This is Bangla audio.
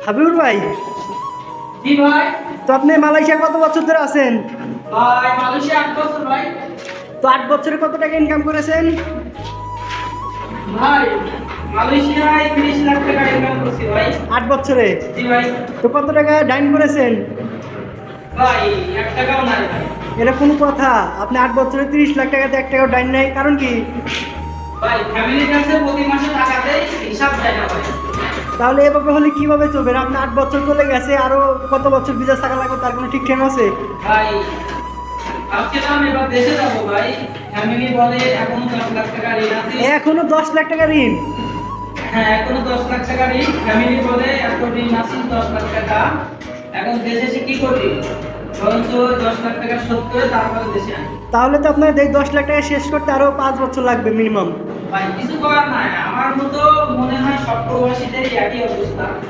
হাবিবুর ভাই, জি ভাই। তো আপনি মালয়েশিয়া কত বছর ধরে আছেন? ভাই মালয়েশিয়া 8 বছর ভাই। তো 8 বছরে কত টাকা ইনকাম করেছেন? ভাই মালয়েশিয়ায় 30 লাখ টাকা ইনকাম করছি ভাই। 8 বছরে? জি ভাই। তো কত টাকা ডাইন করেছেন? ভাই 1 টাকাও নাই ভাই। এটা কোনো কথা? আপনি 8 বছরে 30 লাখ টাকাতে 1 টাকাও ডাইন নাই, কারণ কি? ভাই ফ্যামিলির কাছে প্রতি মাসে টাকা দেই, হিসাব দেয় না ভাই। তাহলে এভাবে হলে কিভাবে চলবেন? আপনি 8 বছর চলে গেছে, আরো কত বছর বিদেশ থাকা লাগবে, তার কোনো ঠিক ঠিকানা আছে? ভাই ভাবছিলাম এবার দেশে যাবো ভাই। ফ্যামিলি বলে এখনো 10 লাখ টাকা ঋণ আছে। এখনো 10 লাখ টাকা ঋণ? হ্যাঁ এখনো 10 লাখ টাকা ঋণ। ফ্যামিলি বলে এত ঋণ আছে 10 লাখ টাকা। এখন দেশে এসে কি করবি? বরঞ্চ 10 লাখ টাকা শোধ করে তারপরে দেশে আনি। তাহলে তো আপনার এই 10 লাখ টাকা শেষ করতে আরো 5 বছর লাগবে মিনিমাম। ভাই কিছু করার নাই, আমার মতো মনে হয় সব প্রবাসীদের একই অবস্থা।